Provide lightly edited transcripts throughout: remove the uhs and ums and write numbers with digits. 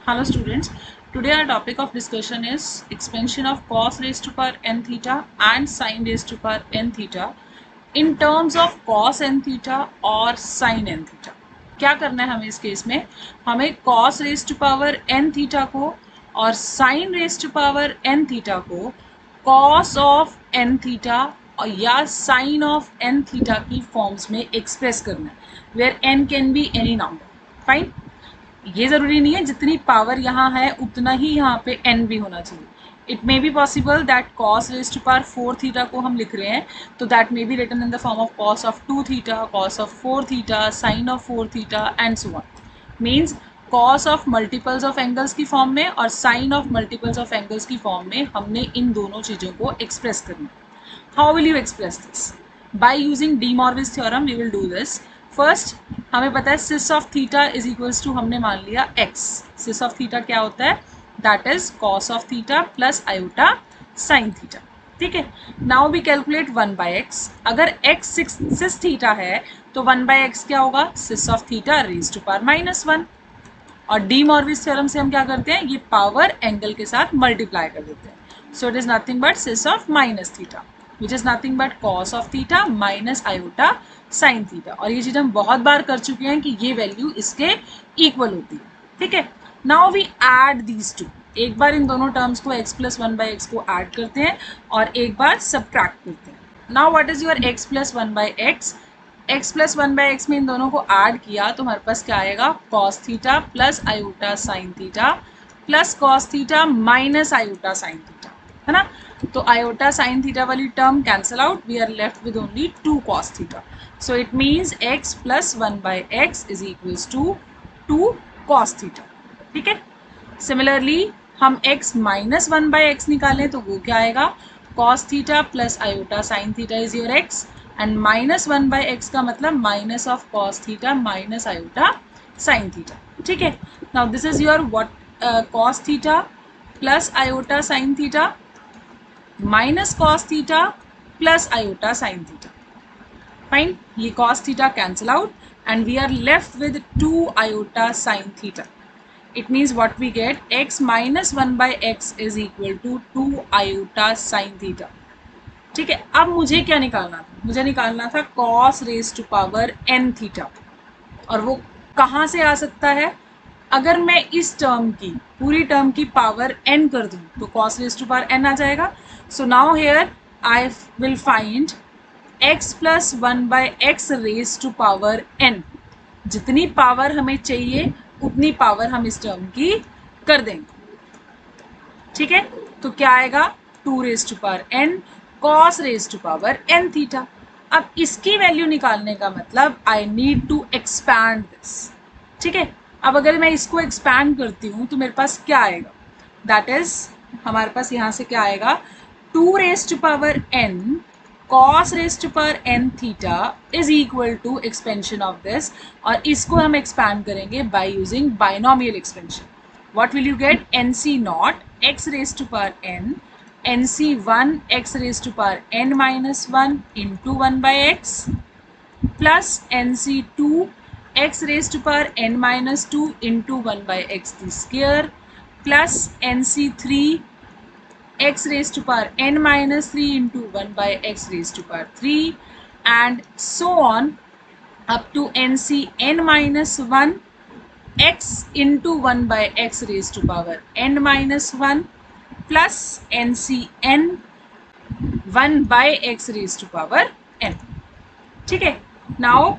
Hello students, today our topic of discussion is expansion of cos raised to power n theta and sin raised to power n theta in terms of cos n theta और sin n theta. क्या करना है हमें इस case में? हमें cos raised to power n theta को और sin raised to power n theta को cos of n theta या sin of n theta की फॉर्म्स में एक्सप्रेस करना है, where n can be any number. Fine, ये ज़रूरी नहीं है जितनी पावर यहाँ है उतना ही यहाँ पे n भी होना चाहिए. It may be possible that cos raise to power 4 theta को हम लिख रहे हैं तो that may be written in the form of cos of 2 theta, cos of 4 theta, sin of 4 theta and so on. Means cos of multiples of angles की फॉर्म में और sin of multiples of angles की फॉर्म में हमने इन दोनों चीज़ों को एक्सप्रेस करना. How will you express this? By using De Moivre's theorem we will do this. First हमें पता है cis of theta is equals to, हमने मान लिया x. सिस ऑफ थीटा क्या होता है? That is cos of theta plus iota sine theta. ठीक है, नाउ वी कैलकुलेट 1/x. अगर x सिस थीटा है तो 1/x क्या होगा? Cis of theta raise to power -1. और डी मॉर्विस थ्योरम से हम क्या करते हैं? ये पावर एंगल के साथ मल्टीप्लाई कर देते हैं. So it is nothing but cis of minus theta which is nothing but cos of theta minus iota sine theta. और ये चीज़ हम बहुत बार कर चुके हैं कि ये वैल्यू इसके इक्वल होती है. ठीक है, now we add these two. एक बार इन दोनों टर्म्स को x प्लस 1/x को ऐड करते हैं और एक बार सब्ट्रैक्ट करते हैं. Now what is your x plus 1/x? x plus 1/x में इन दोनों को ऐड किया तो हमारे पास क्या आएगा? cos theta plus iota sine theta plus cos theta minus iota sine theta, है ना. तो आयोटा साइन थीटा वाली term cancel out, we are left with only 2 cos theta. So it means x plus 1/x is equals to 2 cos theta. ठीक है, similarly हम x minus 1/x निकालें तो वो क्या आएगा? cos theta plus iota sine theta is your x and minus 1/x का मतलब minus of cos theta minus iota sine theta. ठीक है, now this is your what cos theta plus iota sine theta minus cos theta plus iota sine theta. Fine, ये cos theta cancel out and we are left with 2 iota sin theta. It means what we get? x minus 1/x is equal to 2 iota sin theta. ठीक है, अब मुझे क्या निकालना था? मुझे निकालना था cos raised to power n theta. और वो कहाँ से आ सकता है? अगर मैं इस टर्म की पूरी टर्म की पावर n कर दूँ तो cos raised to power n आ जाएगा. So now here I will find x plus 1/x raise to power n. जितनी पावर हमें चाहिए उतनी पावर हम इस टर्म की कर देंगे. ठीक है, तो क्या आएगा? 2 raise to power n cos raise to power n theta. अब इसकी वैल्यू निकालने का मतलब I need to expand this. ठीक है, अब अगर मैं इसको एक्सपैंड करती हूँ तो मेरे पास क्या आएगा? दैट इज हमारे पास यहाँ से क्या आएगा? 2 raise to power n cos raised to power n theta is equal to expansion of this. और इसको हम expand करेंगे by using binomial expansion. What will you get? nc naught x raised to power n nc1 x raised to power n minus 1 into 1/x plus nc2 x raised to power n minus 2 into 1/x the square plus nc3 x raised to power n minus 3 into 1/x raised to power 3 and so on up to nc n minus 1 x into 1/x raised to power n minus 1 plus nc n 1/x raised to power n. ठीक है, now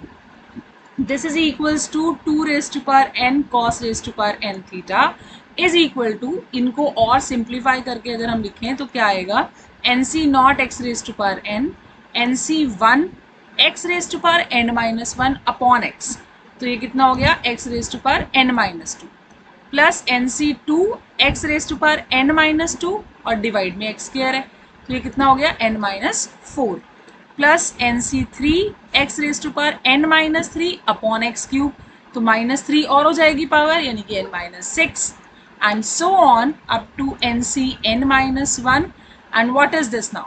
this is equals to 2 raised to power n cos raised to power n theta is equal to, इनको और simplify करके अगर हम लिखें तो क्या आएगा? N C nought x raise to power n n C 1 x raise to power n minus 1 upon x. तो ये कितना हो गया? X raise to power n minus 2 plus N C 2 x raise to power n minus 2 और divide में x square है तो ये कितना हो गया? n minus 4 plus N C 3 x raise to power n minus 3 upon x cube. तो minus 3 और हो जाएगी पावर यानी कि n minus 6 and so on up to nc n minus 1 and what is this now?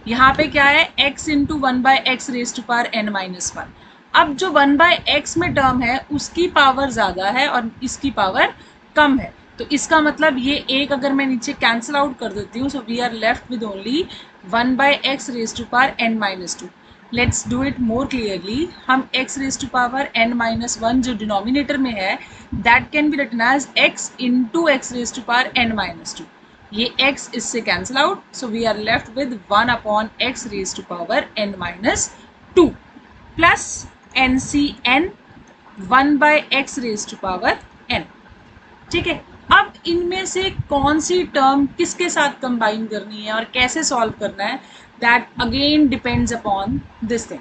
यहाँ पे क्या है? x into 1/x raised to power n minus 1. अब जो 1/x में टर्म है उसकी पावर ज़्यादा है और इसकी पावर कम है, तो इसका मतलब ये एक अगर मैं नीचे कैंसिल आउट कर देती हूँ, so we are left with only 1/x raise to power n-2। Let's do it more clearly. हम x raise to power n-1 जो डिनोमिनेटर में है that can be written as x into x raise to power n-2। ये x इससे cancel out, so we are left with 1/x raise to power n-2 plus NCn 1/x raise to power n। ठीक है, अब इनमें से कौन सी term किसके साथ कंबाइन करनी है और कैसे सॉल्व करना है, that again depends upon this thing.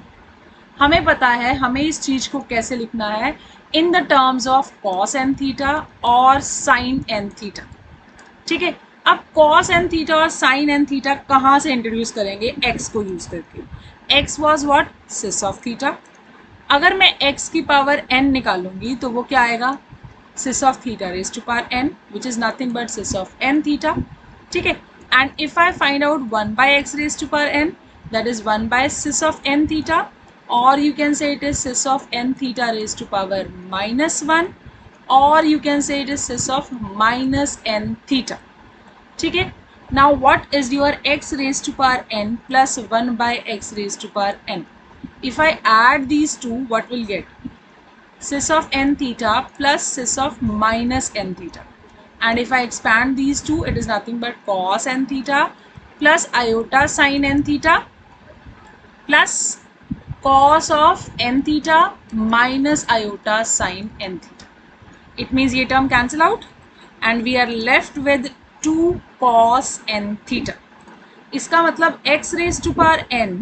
हमें पता है हमें इस चीज को कैसे लिखना है, in the terms of cos n theta और साइन एन थीटा। ठीक है, अब कॉस एन थीटा और साइन एन थीटा कहाँ से इंट्रोड्यूस करेंगे, एक्स को यूज करके। X was what, cis of theta. अगर मैं x की पावर n निकालूंगी तो वो क्या आएगा, cis of theta raise to power n, which is nothing but cis of n theta. ठीक है, and if I find out 1/x raise to power n, that is 1/sis of n theta, और you can say it is cis of n theta raise to power -1, और you can say it is cis of -n theta. ठीक है, now what is your x raise to power n plus 1/x raise to power n? If I add these two, what will get? Sis of n theta plus sis of minus n theta. And if I expand these two, it is nothing but cos n theta plus iota sin n theta plus cos of n theta minus iota sin n theta. It means ये term cancel out and we are left with 2 cos n theta. इसका मतलब x raised to power n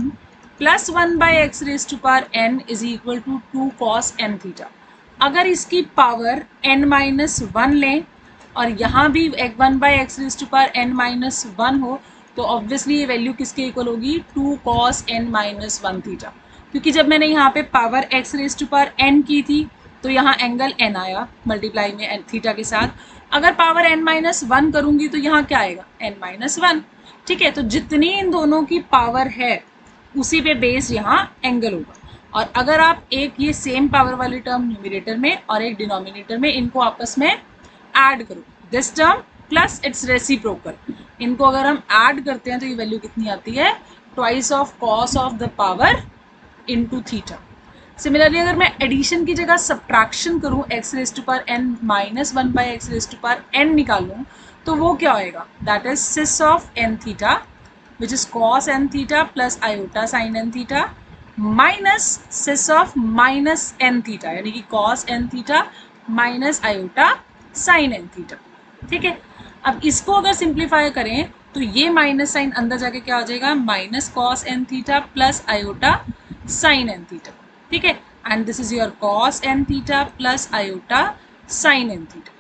plus 1/x raise to power n is equal to 2 cos n theta. अगर इसकी power n-1 लें और यहाँ भी 1/x raise to power n-1 हो तो ऑब्वियसली ये वैल्यू किसके इक्वल होगी, 2 cos n-1 थीटा, क्योंकि जब मैंने यहाँ पे power x raise to power n की थी तो यहाँ एंगल n आया मल्टीप्लाई में थीटा के साथ। अगर पावर n-1 करूँगी तो यहाँ क्या आएगा, n-1। ठीक है, तो जितनी इन दोनों की पावर है उसी पे बेस यहाँ एंगल होगा। और अगर आप एक ये सेम पावर वाली टर्म न्यूमरेटर में और एक डिनोमिनेटर में इनको आपस में ऐड करो, this term plus it's reciprocal, इनको अगर हम ऐड करते हैं तो ये वैल्यू कितनी आती है, twice of cos of the power into theta. Similarly अगर मैं एडिशन की जगह सब्ट्रैक्शन करूँ, x raise to power n minus 1/x raise to power n निकालूँ तो वो क्या होएगा, that is cis of n theta which is cos n theta plus iota sin n theta minus sis of minus n theta, यानी कि cos n theta minus iota sin n theta। ठीक है, अब इसको अगर सिंप्लीफाई करें तो ये माइनस साइन अंदर जाके क्या हो जाएगा, minus cos n theta plus iota sin n theta। ठीक है, and this is your cos n theta plus iota sin n theta।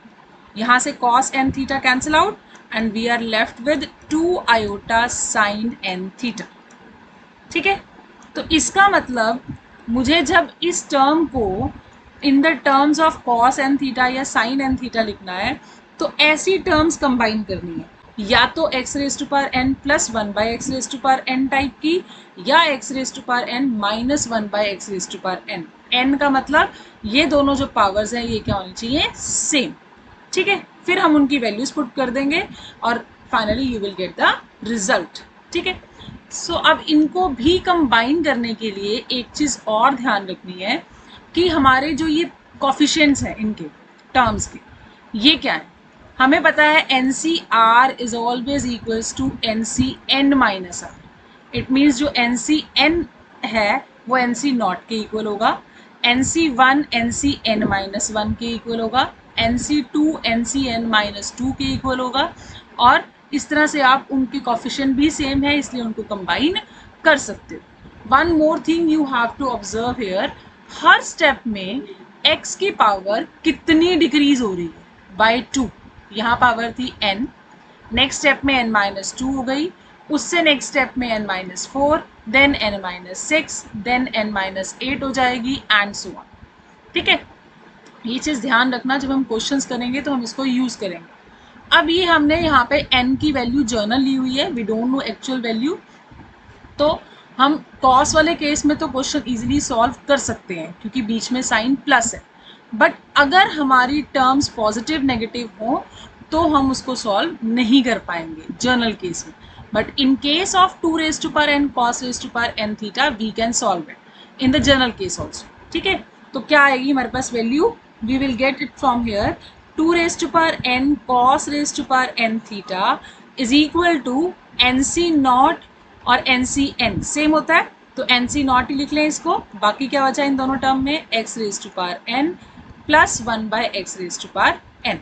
यहाँ से cos n theta cancel out and we are left with 2 iota sin n theta। ठीक है, तो इसका मतलब मुझे जब इस टर्म को इन the terms of cos n theta या sin n theta लिखना है तो ऐसी टर्म्स कंबाइन करनी है, या तो x raise to power n plus 1/x raise to power n type की, या x raise to power n minus 1/x raise to power n। n का मतलब ये दोनों जो पावर्स हैं ये क्या होनी चाहिए, सेम। ठीक है, फिर हम उनकी वैल्यूज पुट कर देंगे और finally you will get the result. ठीक है, सो अब इनको भी कंबाइन करने के लिए एक चीज़ और ध्यान रखनी है कि हमारे जो ये कोफिशिएंट्स हैं इनके टर्म्स के, ये क्या है, हमें पता है NCr is always equals to NCn-r। It means जो NCn है वो NC0 के इक्वल होगा, NC1 NCn-1 के इक्वल होगा, NC2 NCn-2 के इक्वल होगा, और इस तरह से आप उनके कोफिशिएंट भी सेम है इसलिए उनको कंबाइन कर सकते हो। One more thing you have to observe here, हर स्टेप में x की पावर कितनी डिक्रीज हो रही है, बाय 2। यहाँ पावर थी n, नेक्स्ट स्टेप में n-2 हो गई, उससे नेक्स्ट स्टेप में n-4, then n-6, then n-8 हो जाएगी एंड सो ऑन। ठीक है, ये चीज़ ध्यान रखना, जब हम क्वेश्चंस करेंगे तो हम इसको यूज़ करेंगे। अब ये हमने यहाँ पे n की वैल्यू जर्नल ली हुई है, we don't know actual value, तो हम कॉस वाले केस में तो क्वेश्चन इजीली सॉल्व कर सकते हैं क्योंकि बीच में साइन प्लस है। बट अगर हमारी टर्म्स पॉजिटिव नेगेटिव हो तो हम उसको सॉल्व नहीं कर पाएंगे जनरल केस में. But in case of 2 raise to power N cos raise to power N theta we can solve it in the general case also. ठीक है, तो क्या आएगी हमारे पास value, we will get it from here 2 raise to power N cos raise to power N theta is equal to N C naught और N C N same होता है तो एन सी नॉट ही लिख लें इसको. बाकी क्या बचा इन दोनों टर्म में, x raise to power n plus 1 by x raise to power n.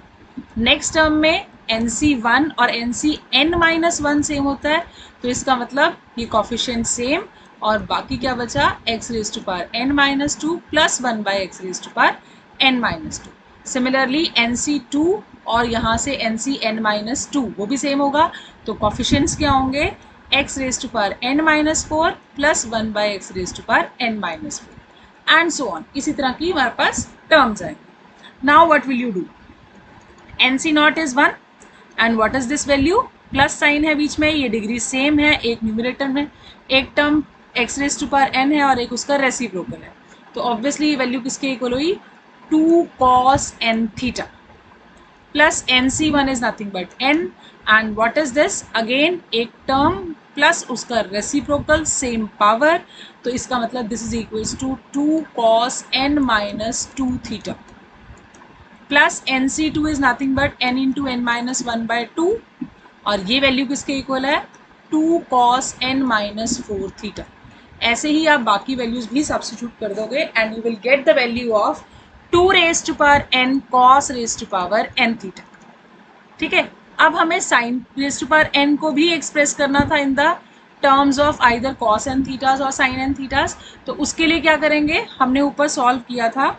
Next term में एन सी वन और N C N minus one same होता है तो इसका मतलब ये कॉफिशिएंट सेम, और बाकी क्या बचा x raise to power N minus two plus 1 by x raise to power N minus two. Similarly n C two और यहाँ से n C N minus two वो भी सेम होगा तो कॉफिशिएंट्स क्या होंगे, x raise to power N minus four plus 1 by x raise to power N minus four and so on. इसी तरह की हमारे पास टर्म्स आएंगे. Now what will you do, n C nought is 1 and what is this value, plus sign है बीच में, ये डिग्री सेम है, एक न्यूमरेटर में, एक term x raise to power n है और एक उसका रेसिप्रोकल है तो ऑब्वियसली वैल्यू किसके इक्वल हुई 2 cos n theta plus N C one is nothing but n and what is this again एक टर्म प्लस उसका रेसिप्रोकल सेम पावर तो इसका मतलब this is equals to 2 cos n minus 2 theta plus N C two is nothing but n into n minus 1 by 2 और ये value किसके इक्वल है 2 cos n माइनस 4 थीटा. ऐसे ही आप बाकी वैल्यूज भी सब्स्टिट्यूट कर दोगे and you will get the value of 2 raise to power n cos raise to power n theta. ठीक है, अब हमें sine raise to power n को भी एक्सप्रेस करना था in the terms of either cos n thetas और sin n थीटास. तो उसके लिए क्या करेंगे, हमने ऊपर सॉल्व किया था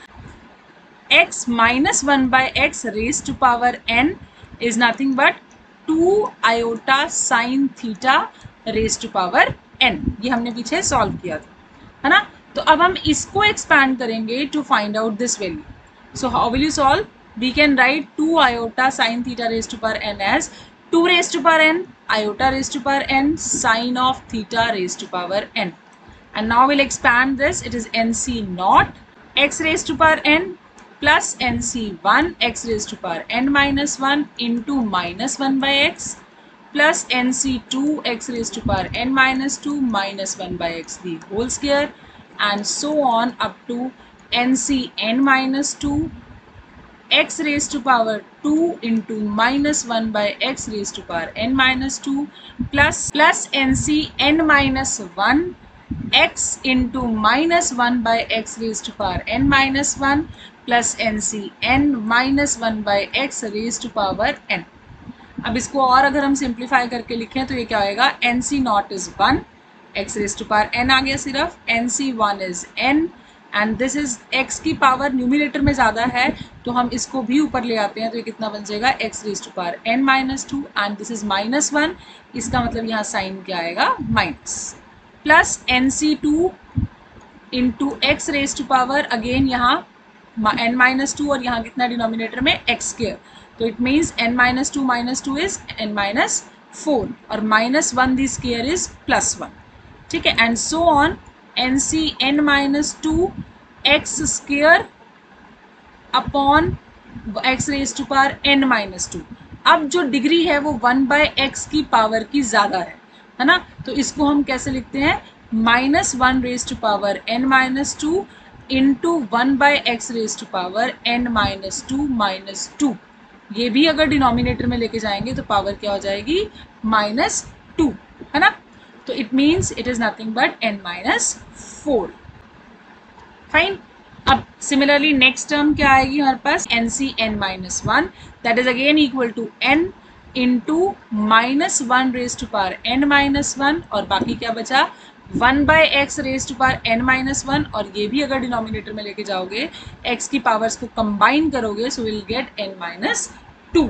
x minus 1 by x raise to power n is nothing but 2 iota sine theta raise to power n. ये हमने पीछे सॉल्व किया था, है ना. तो अब हम इसको एक्सपैंड करेंगे to find out this value. So how will you solve, we can write 2 iota sine theta raise to power n as 2 raise to power n iota raise to power n sine of theta raise to power n. And now will expand this, it is n C nought x raise to power n plus N C one x raise to power n minus one into minus 1 by x plus N C two x raise to power n minus two minus 1 by x the whole square and so on up to ncn minus 2 x raised to power 2 into minus 1 by x raised to power n minus 2 plus ncn minus 1 x into minus 1 by x raised to power n minus 1 plus ncn minus 1 by x raised to power n. अब इसको और अगर हम simplify करके लिखें तो ये क्या होएगा, nc nought is 1 x raise to power n आ गया सिर्फ, n C one is n and this is x की पावर न्यूमिनेटर में ज़्यादा है तो हम इसको भी ऊपर ले आते हैं तो ये कितना बन जाएगा x raise to power n minus two and this is minus 1, इसका मतलब यहाँ साइन क्या आएगा minus, plus N C two into x raise to power again यहाँ n माइनस टू और यहाँ कितना डिनोमिनेटर में x स्क्वायर तो it means n minus two is n minus 4 और minus 1 the square is plus 1. ठीक है, and so on N C N minus to X square upon X raise to power N minus two. अब जो degree है वो 1 by x की power की ज़्यादा है ना, तो इसको हम कैसे लिखते हैं minus 1 raise to power N minus two into 1 by x raise to power N minus two. ये भी अगर डिनोमिनेटर में लेके जाएंगे तो पावर क्या हो जाएगी माइनस 2, है ना. तो it means it is nothing but n minus 4. Fine. अब सिमिलरली नेक्स्ट टर्म क्या आएगी हमारे पास n C N minus 1 that is again equal to n into minus 1 raise to power n minus 1 और बाकी क्या बचा 1 by x raise to power n minus 1 और ये भी अगर डिनोमिनेटर में लेके जाओगे x की पावर्स को कंबाइन करोगे so will get n minus 2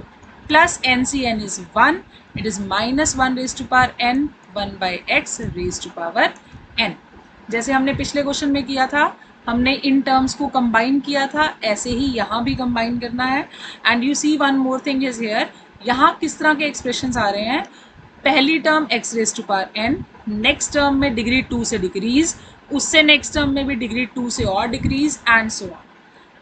plus N C N is 1 it is minus 1 raise to power n 1 by x raise to power n. जैसे हमने पिछले क्वेश्चन में किया था हमने इन टर्म्स को कंबाइन किया था, ऐसे ही यहाँ भी कंबाइन करना है. And you see one more thing is here, यहाँ किस तरह के एक्सप्रेशंस आ रहे हैं, पहली term x raise to power n, next term में डिग्री 2 से डिक्रीज, उससे नेक्स्ट टर्म में भी डिग्री 2 से और decrease and so on.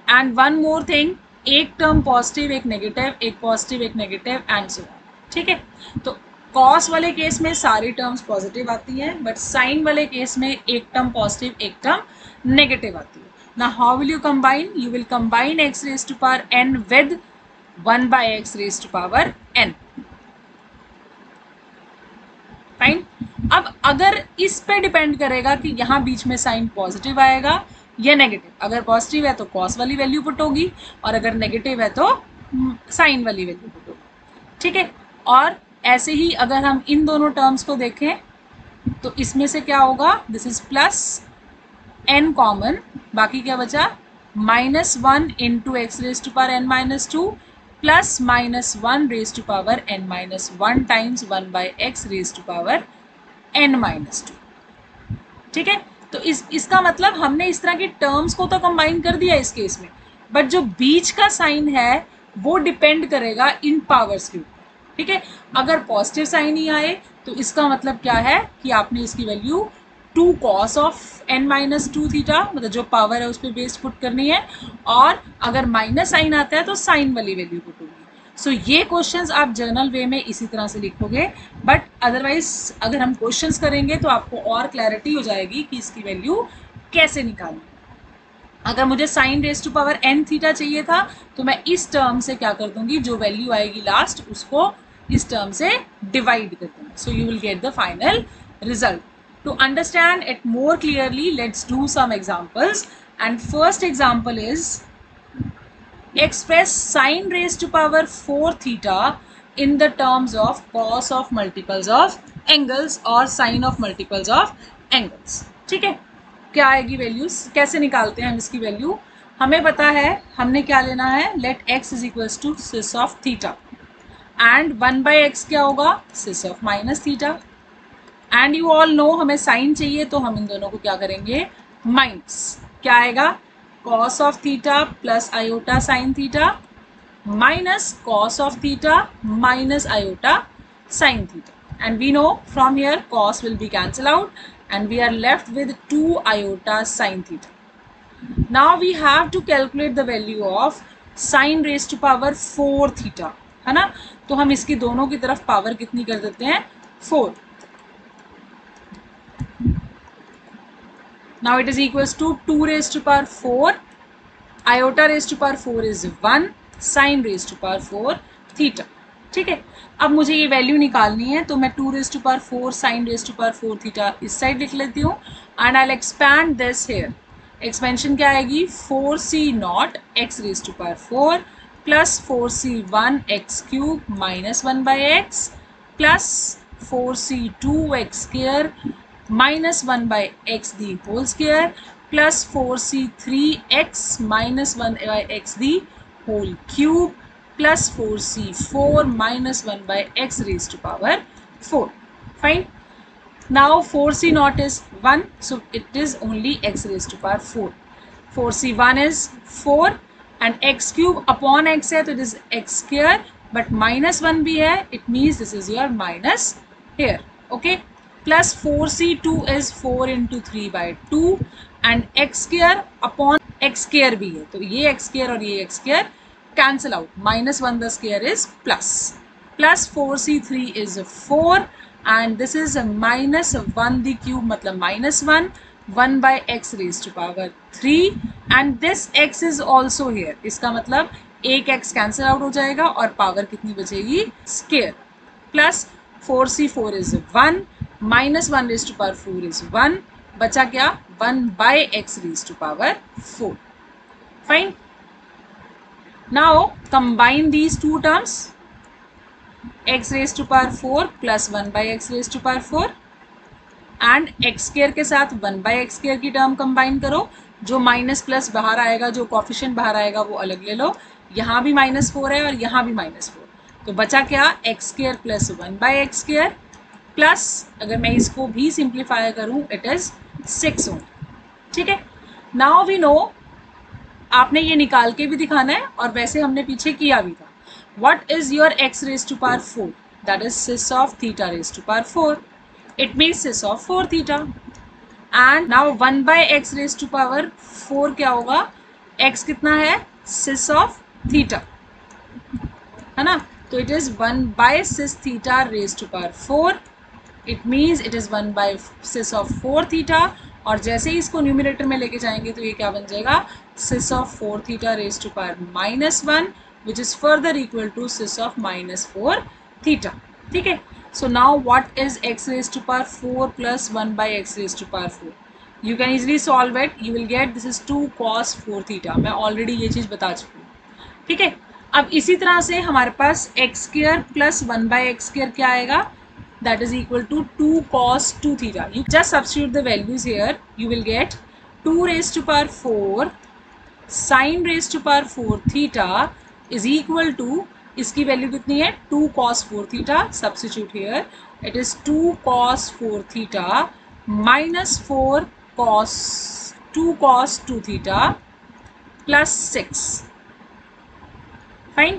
And one more thing, एक टर्म पॉजिटिव एक नेगेटिव, एक पॉजिटिव एक नेगेटिव एंड सो ऑन, ठीक है। तो कॉस वाले केस में सारी टर्म्स पॉजिटिव आती हैं, बट साइन वाले केस में एक टर्म पॉजिटिव एक टर्म नेगेटिव आती है। Now how will you combine? You will combine x raised to power n with 1 by x raised to power n. Fine. अब अगर इस पे डिपेंड करेगा कि यहाँ बीच में साइन पॉजिटिव आएगा या नेगेटिव। अगर पॉजिटिव है तो कॉस वाली वैल्यू पुट होगी, और अगर नेगेटिव है तो साइन वाली वैल्यू पुट होगी, ठीक है। और ऐसे ही अगर हम इन दोनों टर्म्स को देखें तो इसमें से क्या होगा, this is plus n common, बाकी क्या बचा, -1 into x raise to power n minus 2 plus -1 raise to power n minus 1 times 1 by x raise to power n minus 2, ठीक है। तो इसका मतलब हमने इस तरह की टर्म्स को तो कंबाइन कर दिया इस केस में, बट जो बीच का साइन है वो डिपेंड करेगा इन पावर्स के ऊपर, ठीक है। अगर पॉजिटिव साइन ही आए तो इसका मतलब क्या है कि आपने इसकी value 2 cos of n minus 2 theta, मतलब जो पावर है उस पर बेस पुट करनी है, और अगर माइनस साइन आता है तो साइन वाली वैल्यू पुट होगी। सो ये क्वेश्चंस आप जर्नल वे में इसी तरह से लिखोगे, बट अदरवाइज अगर हम क्वेश्चंस करेंगे तो आपको और क्लैरिटी हो जाएगी कि इसकी वैल्यू कैसे निकालनी। अगर मुझे sine raise to power n theta चाहिए था तो मैं इस टर्म से क्या कर दूंगी, जो वैल्यू आएगी लास्ट उसको इस टर्म से डिवाइड कर दूंगी, so you will get the final result. To understand it more clearly, let's do some examples. And first example is express sin raised to power 4 theta in the terms of cos of multiples of angles or sin of multiples of angles, ठीक है। क्या आएगी values, कैसे निकालते हैं हम इसकी value, हमें पता है हमने क्या लेना है, let x is equals to cis of theta and 1 by x क्या होगा, cis of minus theta, and you all know हमें साइन चाहिए तो हम इन दोनों को क्या करेंगे, माइनस, क्या आएगा, cos of theta plus iota sine theta minus cos of theta minus iota sine theta, and we know from here cos will be cancel out and we are left with 2 iota sine theta. Now we have to calculate the value of sine raise to power 4 theta, है ना। तो हम इसकी दोनों की तरफ power कितनी कर देते हैं, 4। Now it is equals to 2 raised to power 4, iota raised to power 4 is 1, sin raised to power 4 theta, ठीक है। अब मुझे ये वैल्यू निकालनी है तो मैं 2 raised to power 4 sin raised to power 4 theta इस साइड लिख लेती हूँ, and I expand this here. Expansion क्या आएगी, 4c nought x raised to power 4 plus 4c1 x cube minus 1 by x plus 4c2 x square minus 1 by x the whole square plus 4c3 x minus 1 by x the whole cube plus 4c4 minus 1 by x raised to power 4. Fine. Now 4c naught is 1, so it is only x raised to power 4. 4c1 is 4 and x cube upon x है तो it is x square, but minus 1 भी है, it means this is your minus here, okay. Plus 4c2 is 4 into 3 by 2 and x square upon x square भी है, तो ये x square और ये x square cancel out, minus 1 the square is plus 4c3 is 4 and this is minus 1 the cube मतलब minus 1 by x raised to power 3 and this x is also here, इसका मतलब एक x cancel out हो जाएगा और power कितनी बचेगी, square, plus 4c4 is 1 minus 1 raised to power 4 is 1, बचा क्या, 1 by x raised to power 4. Fine. Now combine these two terms, x raised to power 4 plus 1 by x raised to power 4 and x square के साथ 1 by x square की term combine करो, जो minus plus बाहर आएगा, जो coefficient बाहर आएगा वो अलग ले लो, यहाँ भी -4 है और यहाँ भी -4, तो बचा क्या, x square plus 1 by x square plus अगर मैं इसको भी सिंप्लीफाई करूं इट इज 6 ओम, ठीक है। नाउ वी नो, आपने ये निकाल के भी दिखाना है और वैसे हमने पीछे किया भी था। What is your x raise to power 4, that is cis of theta raise to power 4, it means cis of 4 theta, and now 1 by x raise to power 4 क्या होगा, x कितना है, सिस ऑफ थीटा, है ना, तो it is 1 by cis theta raise to power 4, it means it is 1 by cis of 4 theta, और जैसे ही इसको न्यूमिनेटर में लेके जाएंगे तो ये क्या बन जाएगा, cis of 4 theta raise to power -1 which is further equal to cis of -4 theta, ठीक है। So now what is x raise to power 4 plus 1 by x raise to power 4, you can easily solve it, you will get this is 2 cos 4 theta, मैं already ये चीज़ बता चुकी हूँ, ठीक है। अब इसी तरह से हमारे पास x square plus 1 by x square क्या आएगा, that is equal to 2 cos 2 theta. You just substitute the values here. You will get 2 raised to power 4 sin raised to power 4 theta is equal to, इसकी value कितनी है, 2 cos 4 theta. Substitute here. It is 2 cos 4 theta minus 4 cos 2 cos 2 theta plus 6. Fine.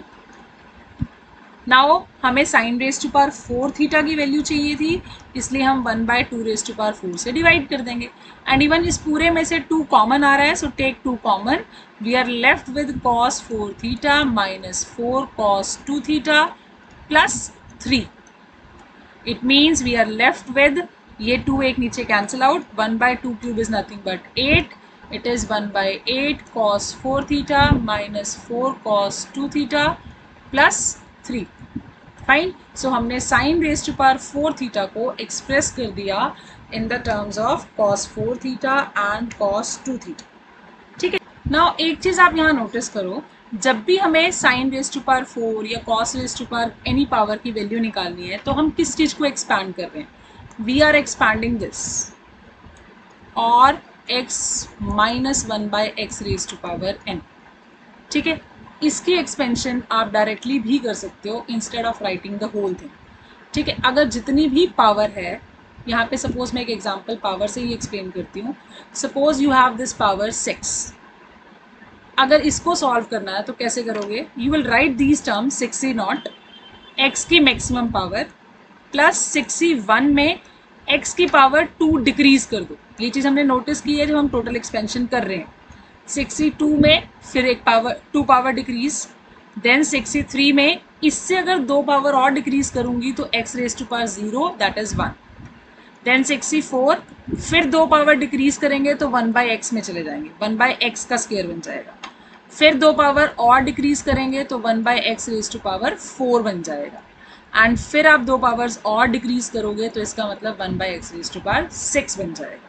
Now हमें sine raise to power 4 theta की value चाहिए थी, इसलिए हम 1 by 2 raise to power 4 से डिवाइड कर देंगे, एंड इवन इस पूरे में से 2 कॉमन आ रहा है, so take 2 common, we are left with cos 4 theta minus 4 cos 2 theta plus 3, it means we are left with, ये 2 एक नीचे cancel out, 1 by 2 cube is nothing but 8, it is 1 by 8 cos 4 theta minus 4 cos 2 theta plus 3, fine. So हमने sine raise to power 4 theta को express कर दिया इन the terms of cos 4 theta and cos 2 theta, ठीक है। Now एक चीज़ आप यहाँ notice करो, जब भी हमें साइन रेज टू पावर 4 या cos raise to power any power की वैल्यू निकालनी है तो हम किस चीज़ को एक्सपैंड कर रहे हैं, वी आर एक्सपैंडिंग दिस और x minus 1 by x raise to power n, ठीक है। इसकी एक्सपेंशन आप डायरेक्टली भी कर सकते हो instead of writing the whole thing, ठीक है। अगर जितनी भी पावर है, यहाँ पे सपोज मैं एक एग्जांपल पावर से ही एक्सप्लेन करती हूँ, suppose you have this power 6, अगर इसको सॉल्व करना है तो कैसे करोगे, you will write these terms 6e0 x की मैक्सिमम पावर प्लस 6e1 में x की पावर 2 डिक्रीज कर दो, ये चीज़ हमने नोटिस की है जब हम टोटल एक्सपेंशन कर रहे हैं, 62 में फिर एक पावर 2 पावर डिक्रीज, देन 63 में इससे अगर 2 पावर और डिक्रीज करूंगी तो x raise to power 0 that is 1, then 64 फिर 2 पावर डिक्रीज करेंगे तो 1 बाई एक्स में चले जाएंगे, 1 बाई एक्स का स्क्वायर बन जाएगा, फिर 2 पावर और डिक्रीज करेंगे तो 1 by x raise to power 4 बन जाएगा, एंड फिर आप 2 पावर्स और डिक्रीज करोगे तो इसका मतलब 1 by x raise to power 6 बन जाएगा।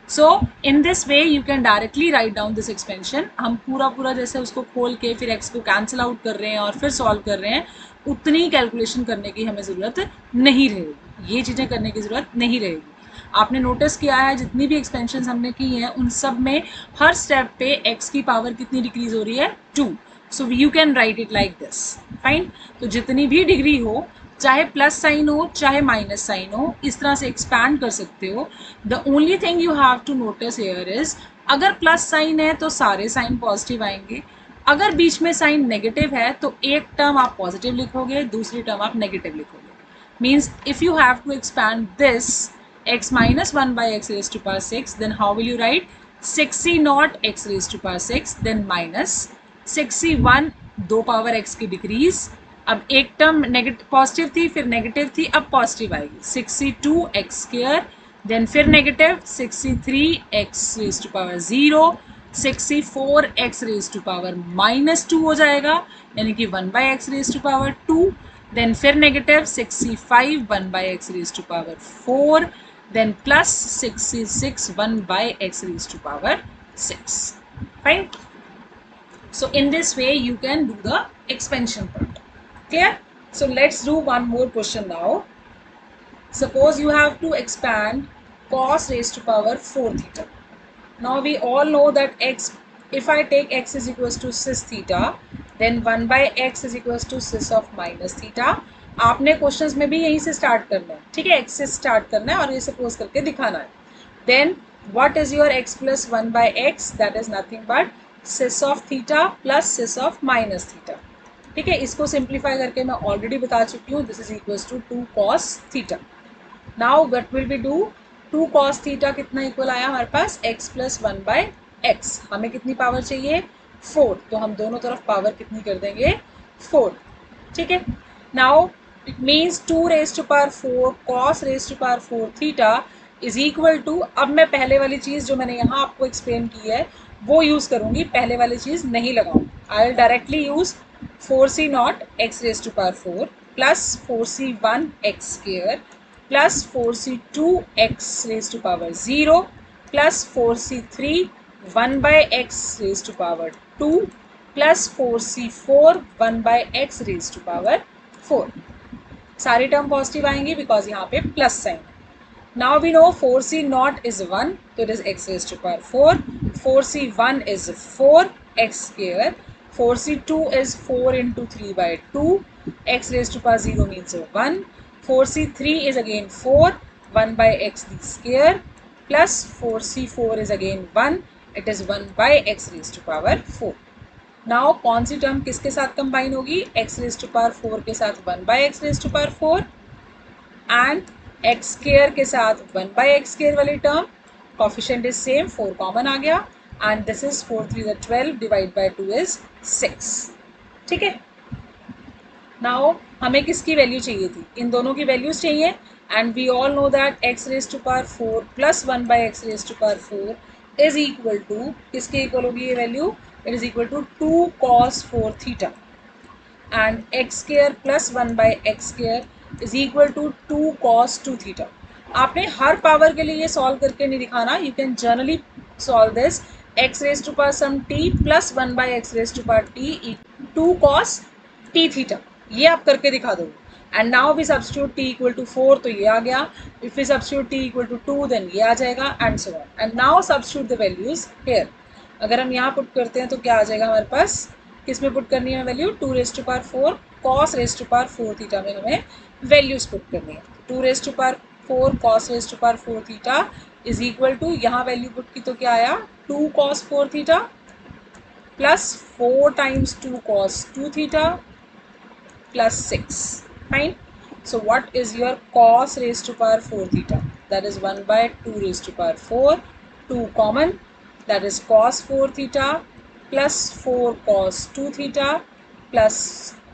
So in this way you can directly write down this expansion, हम पूरा जैसे उसको खोल के फिर x को कैंसिल आउट कर रहे हैं और फिर सॉल्व कर रहे हैं, उतनी कैलकुलेशन करने की हमें ज़रूरत नहीं रहेगी, ये चीज़ें करने की ज़रूरत नहीं रहेगी। आपने नोटिस किया है जितनी भी एक्सपेंशन हमने की हैं उन सब में हर स्टेप पे x की पावर कितनी डिक्रीज हो रही है, 2, so you can write it like this, fine. तो जितनी भी डिग्री हो, चाहे प्लस साइन हो चाहे माइनस साइन हो, इस तरह से एक्सपैंड कर सकते हो। The only thing you have to notice here is, अगर प्लस साइन है तो सारे साइन पॉजिटिव आएंगे, अगर बीच में साइन नेगेटिव है तो एक टर्म आप पॉजिटिव लिखोगे, दूसरी टर्म आप नेगेटिव लिखोगे, means if you have to expand this x minus 1 by x raised to power 6, then how will you write 6e0 x raised to power 6, then minus 6e1 2 power x की decrease, अब एक term negative positive थी फिर negative थी, अब positive आएगी 6e2 x square, then फिर negative 6e3 x raise to power 0, 6e4 x raise to power -2 हो जाएगा, यानी कि 1 by x raise to power 2, then फिर negative 6e5 1 by x raise to power 4, then plus 6e6 1 by x raised to power 6, fine. So in this way you can do the expansion part, clear? So let's do one more question now. Suppose you have to expand cos raised to power 4 theta. Now we all know that x, if I take x is equals to cis theta, then 1 by x is equals to cis of minus theta. आपने questions में भी यहीं से start करना है, ठीक है, x से स्टार्ट करना है और ये सपोज करके दिखाना है। Then what is your x plus 1 by X, that is nothing but cis of theta plus cis of minus theta, ठीक है। इसको सिंप्लीफाई करके मैं ऑलरेडी बता चुकी हूँ, this is equals to 2 cos theta. Now what will be do, 2 cos theta कितना equal आया हमारे पास x प्लस 1 बाई एक्स, हमें कितनी पावर चाहिए, 4, तो हम दोनों तरफ पावर कितनी कर देंगे 4, ठीक है। Now it means 2 raise to power 4 cos raise to power 4 theta is equal to, अब मैं पहले वाली चीज़ जो मैंने यहाँ आपको एक्सप्लेन की है वो यूज़ करूँगी, पहले वाली चीज़ नहीं लगाऊंगी। I will directly use 4c0 x raise to power 4 plus 4c1 x square plus 4c2 x raise to power 0 plus 4c3 1 by x raise to power 2 plus 4c4 1 by x raise to power 4। सारी term positive आएंगी because यहाँ पे plus sign. Now we know 4c0 is 1, तो it is x raise to power 4, 4c1 is 4 x square, 4c2 is 4 into 3 by 2, x raised to power 0 means 1, 4c3 is again 4, 1 by x the square, plus 4c4 is again 1, it is 1 by x raised to power 4. Now कौन सी term किसके साथ combine होगी, x raise to power 4 के साथ 1 by x raise to power 4 and x square के साथ 1 by x square वाली term, coefficient is same, 4 common आ गया and this is 4 3 12 divide by 2 is 6, ठीक है। नाउ हमें किसकी वैल्यू चाहिए थी, इन दोनों की वैल्यूज चाहिए and we all know that x raise to power 4 plus 1 by x raise to power 4 is equal to, किसके इक्वल होगी ये value, it is equal to 2 cos 4 theta and x square plus 1 by x square is equal to 2 cos 2 theta. आपने हर power के लिए ये solve करके नहीं दिखाना, you can generally solve this, x raise to power some t plus 1 by x raise to power t 2 cos t theta, ये आप करके दिखा दोगे। And now we substitute t equal to 4 तो ये आ गया, if we substitute t equal to 2 then ये आ जाएगा and so on. And now substitute the values here, अगर हम यहाँ पुट करते हैं तो क्या आ जाएगा हमारे पास, किस में पुट करनी है value, 2 raise to power 4 cos raise to power 4 theta में हमें वैल्यूज पुट करनी है। 2 raise to power 4 cos raise to power 4 theta is equal to, यहाँ वैल्यू पुट की तो क्या आया 2 cos 4 theta plus 4 times 2 cos 2 theta plus 6, fine. So what is your cos raised to power 4 theta? That is 1 by 2 raised to power 4, 2 common, that is cos 4 theta plus 4 cos 2 theta plus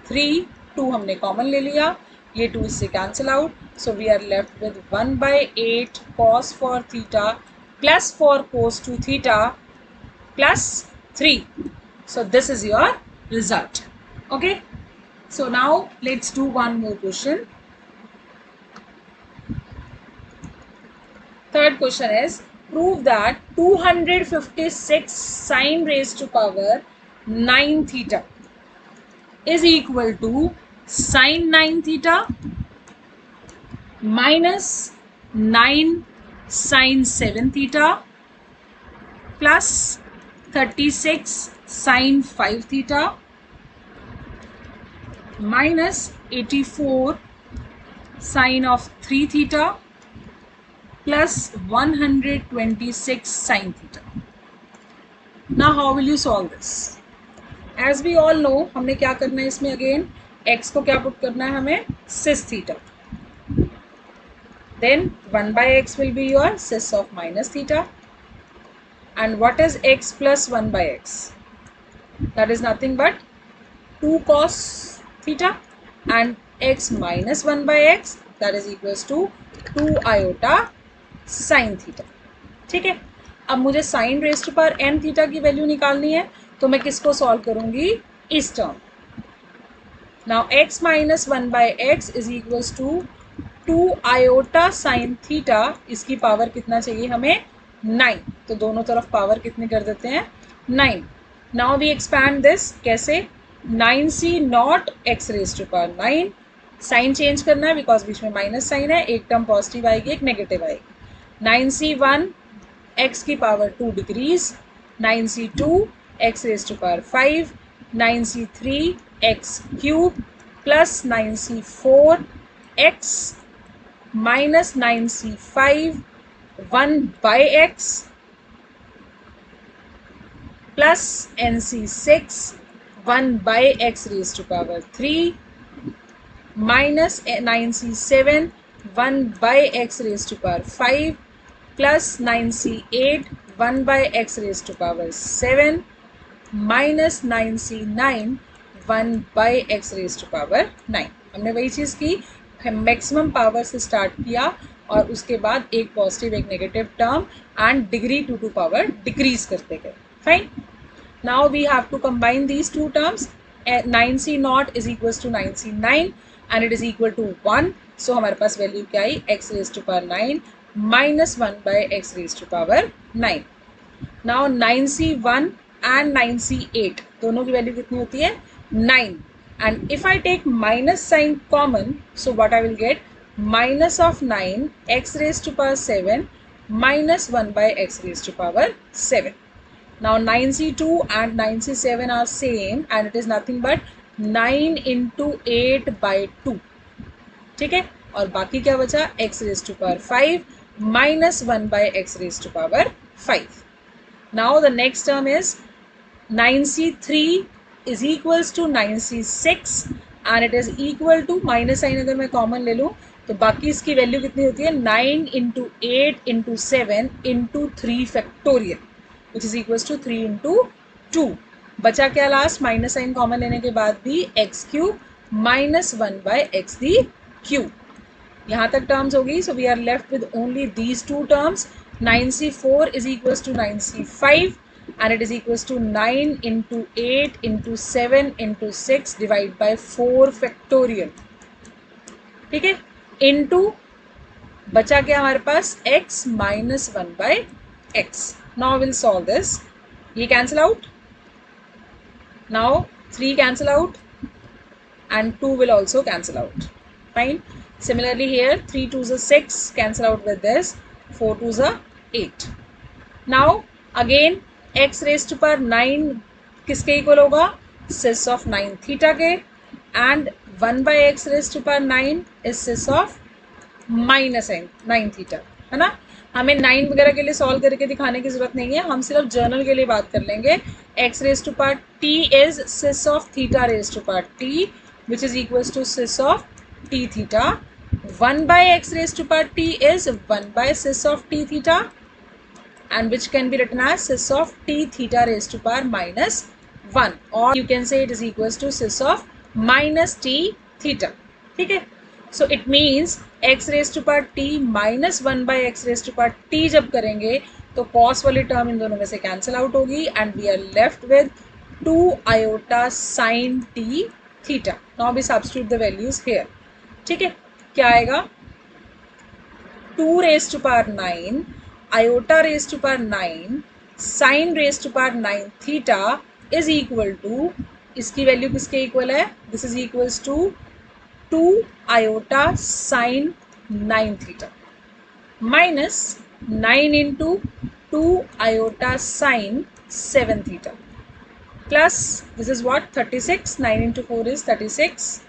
3, 2 हमने common ले लिया, ये 2 इससे cancel out, so we are left with 1 by 8 cos 4 theta plus 4 cos 2 theta plus 3. So this is your result, okay? So now let's do one more question. Third question is, prove that 256 sine raised to power 9 theta is equal to sine 9 theta minus 9 sine 7 theta plus 36 sine 5 theta minus 84 sine of 3 theta plus 126 sine theta. Now how will you solve this? As we all know, हमने क्या करना है इसमें, again x को क्या put करना है हमें, sis theta, then 1 by x will be your sis of minus theta, and what is x plus 1 by x, that is nothing but 2 cos theta, and x minus 1 by x, that is equals to 2 iota sine theta, ठीक है। अब मुझे sine raise to power n theta की value निकालनी है, तो मैं किसको सॉल्व करूंगी, इस term. Now x minus 1 by X is equals to 2 iota sine theta, इसकी पावर कितना चाहिए हमें 9, तो दोनों तरफ पावर कितनी कर देते हैं 9। नाउ वी एक्सपैंड दिस, कैसे, 9c nought x raise to power 9, sign change करना है बिकॉज बीच में माइनस साइन है, एक टर्म पॉजिटिव आएगी एक नेगेटिव आएगी, 9c1 x की power 2 decrease, 9c2 x raise to power 5, 9c3 x cube plus 9c4 x minus 9c5 1 by x plus nc6 1 by x raise to power 3 minus 9c7 1 by x raise to power 5 plus 9c8 1 by x raise to power 7 minus 9c9 1/x⁻⁹ हमने वही चीज़ की, maximum power से start किया और उसके बाद एक positive एक negative term and degree to power decrease करते गए. Fine. Now we have to combine these two terms. 9c0 is equals to 9c9 and it is equal to 1. So हमारे पास वैल्यू क्या आई, x⁻⁹ minus 1/x⁻⁹. Now 9c1 and 9c8 दोनों की value कितनी होती है, 9. And if I take minus sign common, so what I will get, minus of 9 x⁻⁷ minus 1/x⁻⁷. Now 9c2 and 9c7 are same and it is nothing but 9 into 8/2. ठीक है, और बाकी क्या बचा, x⁻⁵ minus 1/x⁻⁵. Now the next term is 9c3 is equals to 9c6 and it is equal to, minus sign अगर मैं common ले लूँ तो बाकी इसकी वैल्यू कितनी होती है, 9 into 8 into 7 into 3 factorial which is equals to 3 into 2. बचा क्या लास्ट, माइनस साइन कॉमन लेने के बाद भी x³ minus 1/x³. यहाँ तक टर्म्स होगी. So we are left with only these two terms. 9c4 is equals to 9c5 and it is equals to 9 into 8 into 7 into 6 divided by 4 factorial. ठीक है, into बचा क्या हमारे पास, x minus 1/x. Now we'll solve this. ये cancel out. Now 3 cancel out and 2 will also cancel out. Fine. Similarly here 3 2s are 6, cancel out with this. 4 2s are 8. Now again x⁻⁹ किसके equal होगा, sis of 9 theta के, and 1/x⁻⁹ is sis of minus 9 theta, है ना. हमें 9 वगैरह के लिए solve करके दिखाने की जरूरत नहीं है, हम सिर्फ जर्नल के लिए बात कर लेंगे. x⁻t is sis of θ⁻t which is equals to sis of t theta. 1/x⁻t is 1/sis of t theta and which can be written as sis of t θ⁻⁻1 or you can say it is equals to sis of minus t theta. ठीक है, so it means x⁻t minus 1/x⁻t जब करेंगे तो cos वाली term in दोनों में से cancel out होगी and we are left with 2 iota sin t theta. Now we substitute the values here. ठीक है, क्या आएगा, 2⁻⁹ iota⁻⁹ sin⁻⁹ theta is equal to, इसकी वैल्यू किसके इक्वल है, this is equals to 2 iota sin 9 theta minus 9 into 2 iota sin 7 theta plus this is what, 36. 9 into 4 is 36.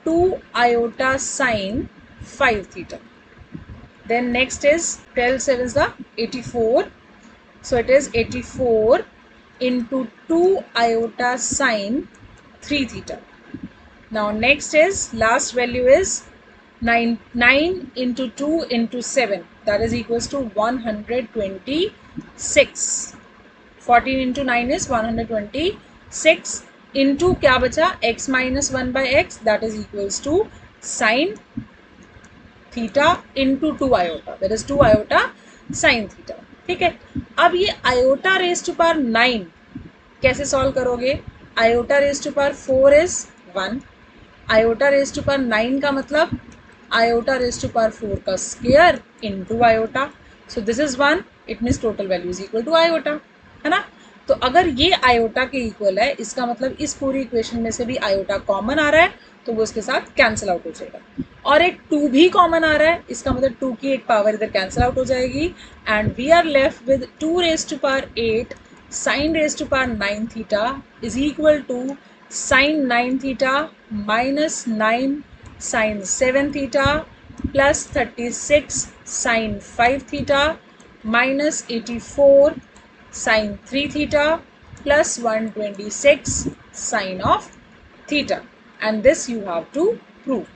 2 iota sin 5 theta. Then next is 12 7 is the 84. So it is 84 into 2 iota sin 3 theta. Now next is last value is 9 into 2 into 7, that is equals to 126. 14 into 9 is 126 into क्या बचा, x minus 1/x, that is equals to sin theta into 2 iota, that is 2 iota sin theta. ठीक है, अब ये iota⁻⁹ कैसे solve करोगे, iota⁻⁴ is 1, iota⁻⁹ का मतलब iota⁻⁴ का square into iota. So this is 1, it means total value is equal to iota, है ना. तो अगर ये आयोटा के इक्वल है, इसका मतलब इस पूरी इक्वेशन में से भी आयोटा कॉमन आ रहा है तो वो इसके साथ कैंसिल आउट हो जाएगा, और एक 2 भी कॉमन आ रहा है, इसका मतलब 2 की एक पावर इधर कैंसिल आउट हो जाएगी and we are left with 2⁸ sin⁹ theta is equal to sin 9 theta minus 9 sin 7 theta plus 36 sin 5 theta minus 84 sin 3 theta plus 126 sin of theta, and this you have to prove.